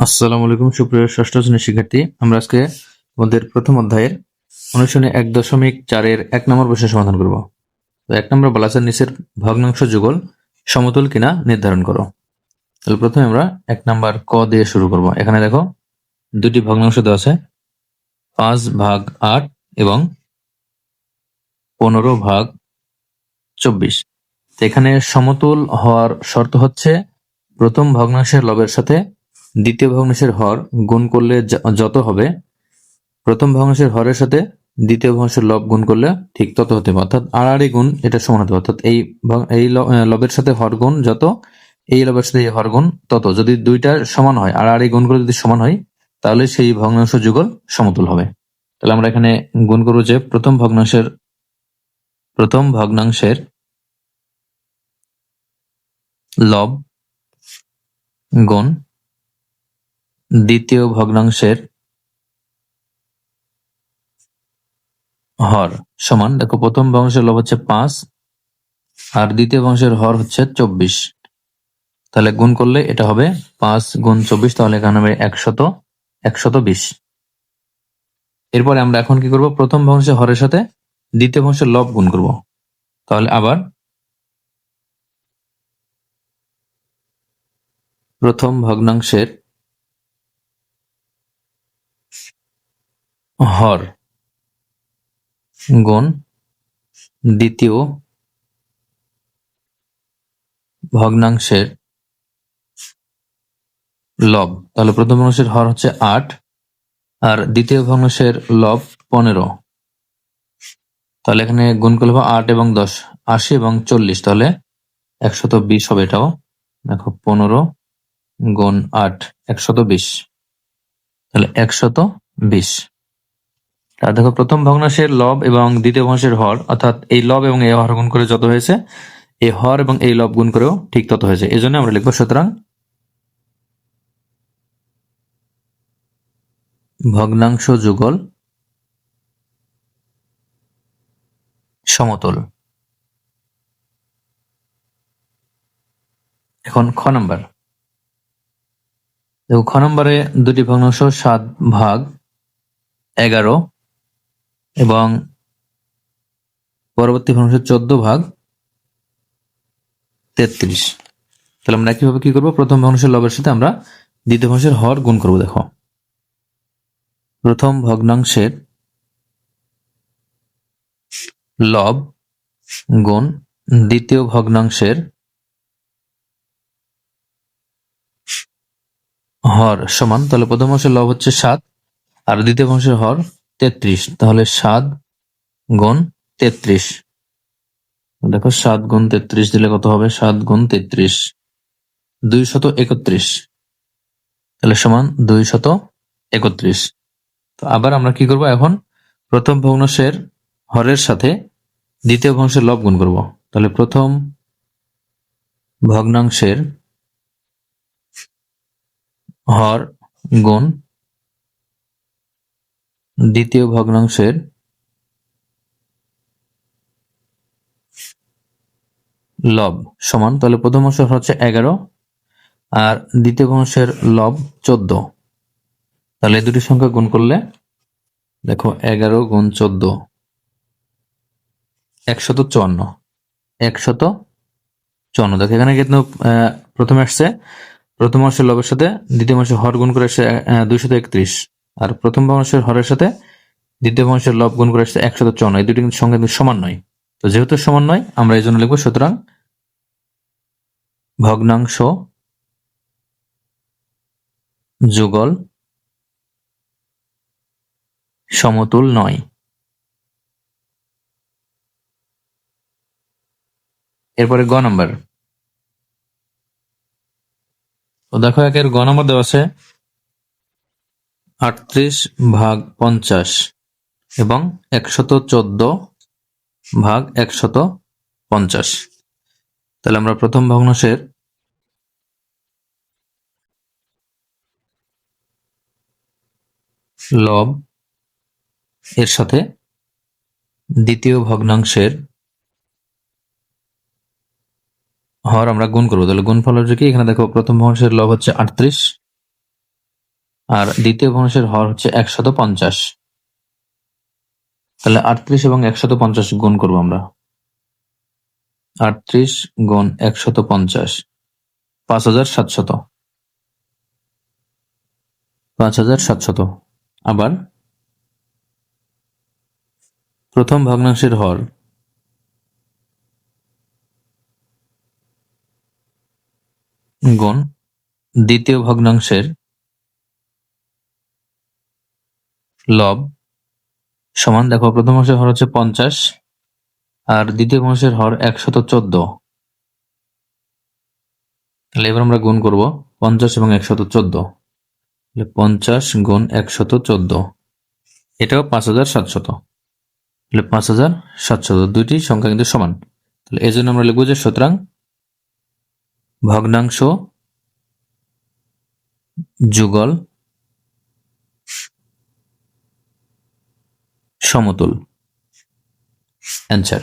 আসসালামু আলাইকুম সুপ্রিয় ষষ্ঠ শ্রেণীর শিক্ষার্থী। আমরা আজকে আমাদের প্রথম অধ্যায়ের অনুশীলনী 1.4 1 নম্বর প্রশ্ন সমাধান করব। তো 1 নম্বর বলা আছে নিচের ভগ্নাংশ যুগল সমতুল কিনা নির্ধারণ করো। তাহলে প্রথমে আমরা 1 নম্বর ক দিয়ে শুরু করব। এখানে দেখো দুটি ভগ্নাংশ দেওয়া আছে 5/8 এবং 15/24। তো এখানে সমতুল হওয়ার শর্ত হচ্ছে প্রথম ভগ্নাংশের লবের সাথে দ্বিতীয় ভগ্নাংশের হর গুণ করলে যত হবে, প্রথম ভগ্নাংশের হরের সাথে দ্বিতীয় ভগ্নাংশের লব গুণ করলে ঠিক তত হতে হবে, অর্থাৎ আড়াআড়ি গুণ এটা সমান হতে হবে। অর্থাৎ এই লবের সাথে হর গুণ যত, এই লবের সাথে এই হর গুণ তত, যদি দুইটা সমান হয়, আড়াআড়ি গুণ করে যদি সমান হয়, তাহলে সেই ভগ্নাংশ যুগল সমতুল হবে। তাহলে আমরা এখানে গুণ করবো যে প্রথম ভগ্নাংশের লব গুণ দ্বিতীয় ভগ্নাংশের হর সমান, দেখো প্রথম ভগ্নাংশের লব হচ্ছে 5 আর দ্বিতীয় ভগ্নাংশের হর হচ্ছে 24। তাহলে গুণ করলে এটা হবে 5 গুণ 24, তাহলে এখানে হবে 120। এরপরে আমরা এখন কি করব, প্রথম ভগ্নাংশের হরের সাথে দ্বিতীয় ভগ্নাংশের লব গুণ করব। তাহলে আবার প্রথম ভগ্নাংশের হর গুণ দ্বিতীয় ভগ্নাংশের লব। তাহলে প্রথম ভগ্নাংশের হর হচ্ছে 8 আর দ্বিতীয় ভগ্নাংশের লব 15। তাহলে এখানে গুণ করলে হবে 8 এবং 10, 80 এবং 40, তাহলে 120 হবে। এটাও দেখো 15 গুণ 8 120, তাহলে 120। আর দেখো প্রথম ভগ্নাংশের লব এবং দ্বিতীয় ভগ্নাংশের হর, অর্থাৎ এই লব এবং এই হর গুণ করে যত হয়েছে, এই হর এবং এই লব গুণ করেও ঠিক তত হয়েছে। এই জন্য আমরা লিখবো সুতরাং ভগ্নাংশ যুগল সমতুল। এখন খ নাম্বার, দেখো খ নম্বরে দুটি ভগ্নাংশ 7/11 এবং পরবর্তী ভগ্নাংশ 14/33। তাহলে আমরা কিভাবে কি করবো, প্রথম ভগ্নাংশের লবের সাথে আমরা দ্বিতীয় ভগ্নাংশের হর গুণ করবো। দেখো প্রথম ভগ্নাংশের লব গুণ দ্বিতীয় ভগ্নাংশের হর সমান, তাহলে প্রথম ভগ্নাংশের লব হচ্ছে 7 আর দ্বিতীয় ভগ্নাংশের হর 33, তাহলে 7 গুণ 33। দেখো 7 গুণ 33 দিলে কত হবে, 7 গুণ 33 231, তাহলে সমান 231। তো আবার আমরা কি করব, এখন প্রথম ভগ্নাংশের হরের সাথে দ্বিতীয় ভগ্নাংশের লব গুণ করব। তাহলে প্রথম ভগ্নাংশের হর গুণ দ্বিতীয় ভগ্নাংশের লব সমান, তাহলে প্রথম ভগ্নাংশের হর হচ্ছে 11 আর দ্বিতীয় ভগ্নাংশের লব 14। তাহলে এই দুটি সংখ্যা গুণ করলে দেখো 11 গুণ 14 154। 154, দেখো এখানে কিন্তু প্রথমে আসছে প্রথম ভগ্নাংশের লবের সাথে দ্বিতীয় ভগ্নাংশের হর গুণ করে আসছে 231, আর প্রথম ভগ্নাংশের হরের সাথে দ্বিতীয় ভগ্নাংশের লব গুণ করে আসছে 154। এই দুটি কিন্তু সংখ্যা কিন্তু সমান নয়। তো যেহেতু সমান নয়, আমরা এই জন্য লিখবো সুতরাং ভগ্নাংশ যুগল সমতুল নয়। এরপরে গ নাম্বার, তো দেখো একের গ নাম্বার দেওয়া আছে 38/50 এবং 114/150। তাহলে আমরা প্রথম ভগ্নাংশের লব এর সাথে দ্বিতীয় ভগ্নাংশের হর আমরা গুণ করবো। তাহলে গুণফল হচ্ছে কি, এখানে দেখো প্রথম ভগ্নাংশের লব হচ্ছে 38 আর দ্বিতীয় ভগ্নাংশের হর হচ্ছে 150। তাহলে 38 এবং 150 গুণ করবো আমরা। 38 গুণ 150, 5700। 5700। আবার প্রথম ভগ্নাংশের হর গুণ দ্বিতীয় ভগ্নাংশের লব সমান, দেখো প্রথম ভগ্নাংশের হর হচ্ছে 50 আর দ্বিতীয় ভগ্নাংশের হর 114। তাহলে এবার আমরা গুণ করব 50 এবং 114। 50 গুণ 114, এটাও 5700। তাহলে 5700, দুইটি সংখ্যা কিন্তু সমান। তাহলে এই জন্য আমরা লিখবো যে সুতরাং ভগ্নাংশ যুগল সমতুল। অ্যান্সার।